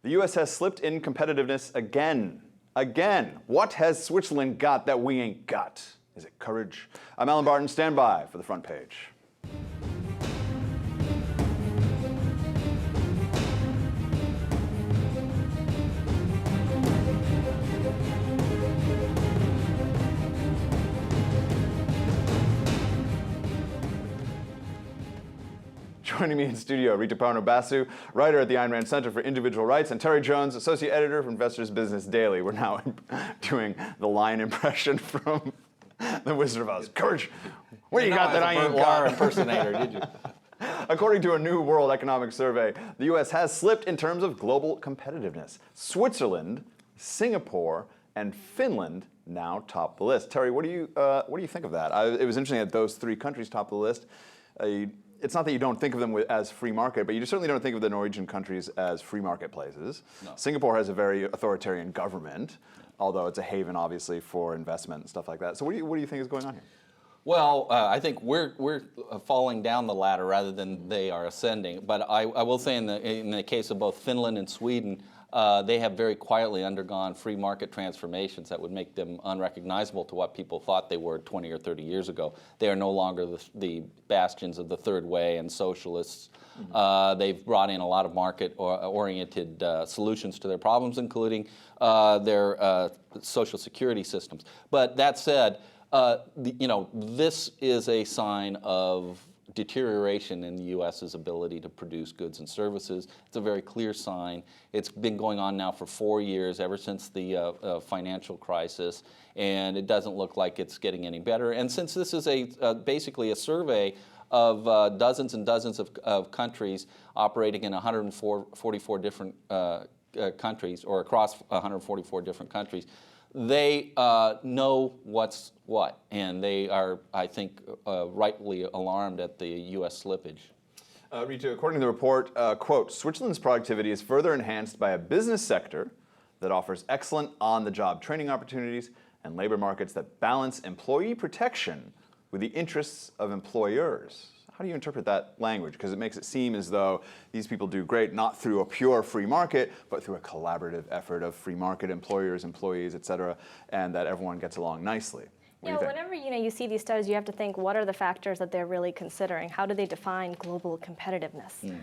The U.S. has slipped in competitiveness again. Again. What has Switzerland got that we ain't got? Is it courage? I'm Allen Barton. Stand by for the front page. Joining me in studio, Rituparna Basu, writer at the Ayn Rand Center for Individual Rights, and Terry Jones, associate editor for Investors Business Daily. We're now doing the line impression from The Wizard of Oz. Courage! What do you got that I ain't got? Impersonator, did you? According to a new World Economic Survey, the U.S. has slipped in terms of global competitiveness. Switzerland, Singapore, and Finland now top the list. Terry, what do you think of that? It was interesting that those three countries top the list. It's not that you don't think of them as free market, but you certainly don't think of the Norwegian countries as free market places. No. Singapore has a very authoritarian government, although it's a haven, obviously, for investment and stuff like that. So what do you think is going on here? Well, I think we're falling down the ladder rather than they are ascending. But I will say in the case of both Finland and Sweden, they have very quietly undergone free market transformations that would make them unrecognizable to what people thought they were 20 or 30 years ago. They are no longer the bastions of the third way and socialists. Mm-hmm. They've brought in a lot of market-oriented solutions to their problems, including their social security systems. But that said, this is a sign of deterioration in the U.S.'s ability to produce goods and services. It's a very clear sign. It's been going on now for 4 years, ever since the financial crisis, and it doesn't look like it's getting any better. And since this is basically a survey of dozens and dozens of countries operating in 144 different countries, or across 144 different countries, they know what's what, and they are, I think, rightly alarmed at the U.S. slippage. Ritu, according to the report, quote, Switzerland's productivity is further enhanced by a business sector that offers excellent on-the-job training opportunities and labor markets that balance employee protection with the interests of employers. How do you interpret that language? Because it makes it seem as though these people do great not through a pure free market, but through a collaborative effort of free market employers, employees, et cetera, and that everyone gets along nicely. Whenever you see these studies, you have to think, what are the factors that they're really considering? How do they define global competitiveness?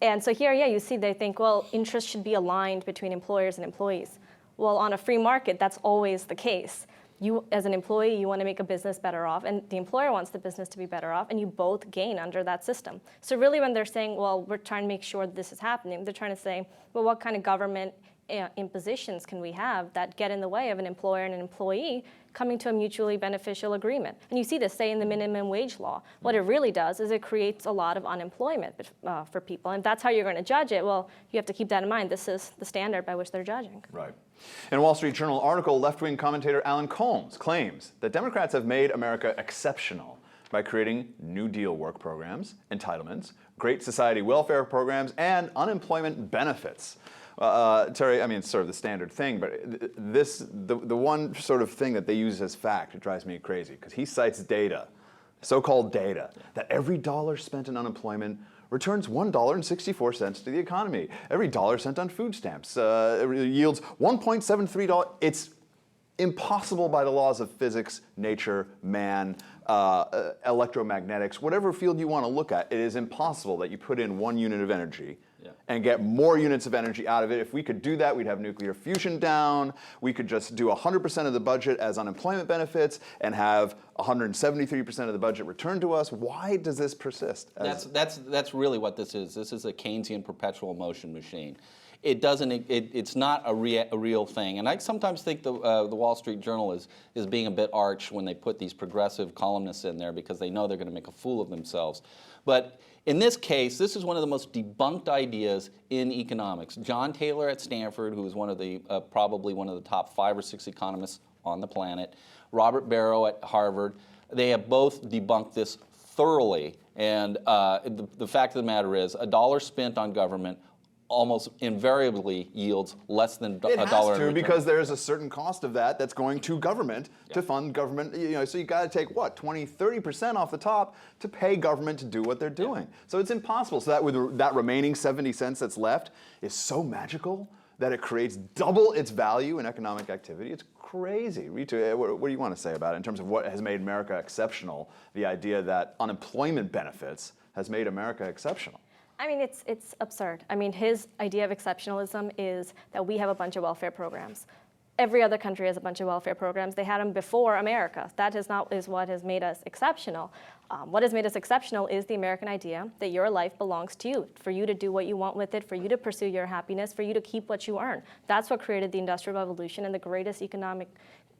And so here, you see they think, well, interests should be aligned between employers and employees. Well, on a free market, that's always the case. You, as an employee, you want to make a business better off, and the employer wants the business to be better off, and you both gain under that system. So really, when they're saying, well, we're trying to make sure that this is happening, they're trying to say, well, what kind of government impositions can we have that get in the way of an employer and an employee coming to a mutually beneficial agreement? And you see this, say, in the minimum wage law. What it really does is it creates a lot of unemployment for people. And if that's how you're going to judge it, well, you have to keep that in mind. This is the standard by which they're judging. Right. In a Wall Street Journal article, left-wing commentator Alan Colmes claims that Democrats have made America exceptional by creating New Deal work programs, entitlements, Great Society welfare programs, and unemployment benefits. Terry, I mean, it's sort of the standard thing, but the one sort of thing that they use as fact, it drives me crazy, because he cites data, so-called data, that every dollar spent in unemployment returns $1.64 to the economy. Every dollar spent on food stamps yields $1.73. It's impossible by the laws of physics, nature, man, electromagnetics, whatever field you want to look at, it is impossible that you put in 1 unit of energy and get more units of energy out of it. If we could do that, we'd have nuclear fusion down. We could just do 100% of the budget as unemployment benefits and have 173% of the budget returned to us. Why does this persist? That's really what this is. This is a Keynesian perpetual motion machine. It doesn't. It's not a real thing. And I sometimes think the Wall Street Journal is being a bit arch when they put these progressive columnists in there, because they know they're going to make a fool of themselves. But in this case, this is one of the most debunked ideas in economics. John Taylor at Stanford, who is one of the probably one of the top 5 or 6 economists on the planet, Robert Barrow at Harvard, they have both debunked this thoroughly. And the fact of the matter is, a dollar spent on government almost invariably yields less than It a has dollar in to, return. because there's a certain cost of that that's going to government to fund government. So you got to take what, 20, 30% off the top to pay government to do what they're doing. So it's impossible. So that remaining 70 cents that's left is so magical that it creates double its value in economic activity. It's crazy. Ritu, what do you want to say about it in terms of what has made America exceptional? The idea that unemployment benefits has made America exceptional. I mean, it's absurd. I mean, his idea of exceptionalism is that we have a bunch of welfare programs. Every other country has a bunch of welfare programs. They had them before America. That is what has made us exceptional. What has made us exceptional is the American idea that your life belongs to you, for you to do what you want with it, for you to pursue your happiness, for you to keep what you earn. That's what created the Industrial Revolution and the greatest economic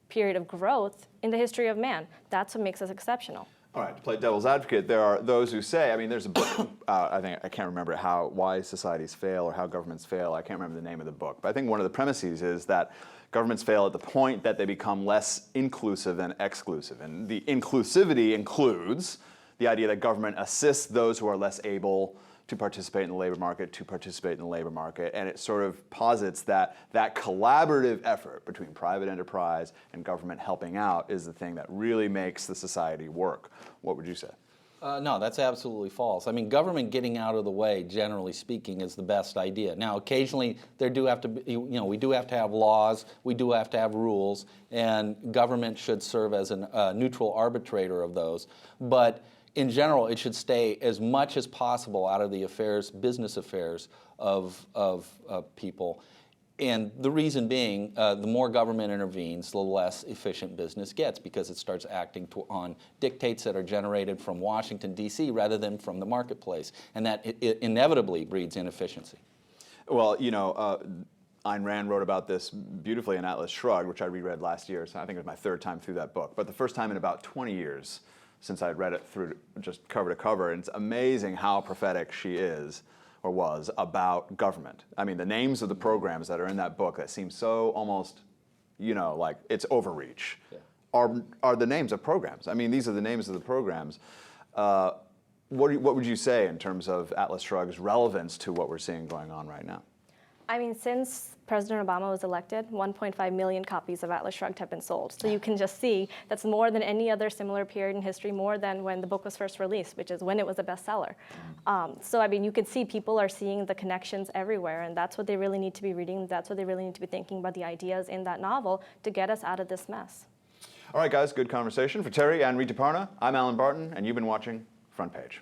period of growth in the history of man. That's what makes us exceptional. All right, to play devil's advocate, there are those who say, I mean, there's a book, I can't remember why societies fail or how governments fail. I can't remember the name of the book. But I think one of the premises is that governments fail at the point that they become less inclusive than exclusive. And the inclusivity includes the idea that government assists those who are less able to participate in the labor market, and it sort of posits that that collaborative effort between private enterprise and government helping out is the thing that really makes the society work. What would you say? No, that's absolutely false. I mean, government getting out of the way, generally speaking, is the best idea. Now, occasionally, there do have to be, we do have to have laws, we do have to have rules, and government should serve as a neutral arbitrator of those. But in general, it should stay as much as possible out of the business affairs of people. And the reason being, the more government intervenes, the less efficient business gets, because it starts acting on dictates that are generated from Washington, D.C., rather than from the marketplace. And that it inevitably breeds inefficiency. Well, Ayn Rand wrote about this beautifully in Atlas Shrugged, which I reread last year. So I think it was my third time through that book, but the first time in about 20 years since I'd read it through just cover to cover. And it's amazing how prophetic she is, or was, about government. I mean, the names of the programs that are in that book that seem so almost, like it's overreach, are the names of programs. I mean, these are the names of the programs. What would you say in terms of Atlas Shrugged's relevance to what we're seeing going on right now? I mean, since President Obama was elected, 1.5 million copies of Atlas Shrugged have been sold. So you can just see that's more than any other similar period in history, more than when the book was first released, which is when it was a bestseller. So I mean, you can see people are seeing the connections everywhere, and that's what they really need to be reading. That's what they really need to be thinking about, the ideas in that novel to get us out of this mess. All right, guys, good conversation. For Terry and Rituparna, I'm Allen Barton, and you've been watching Front Page.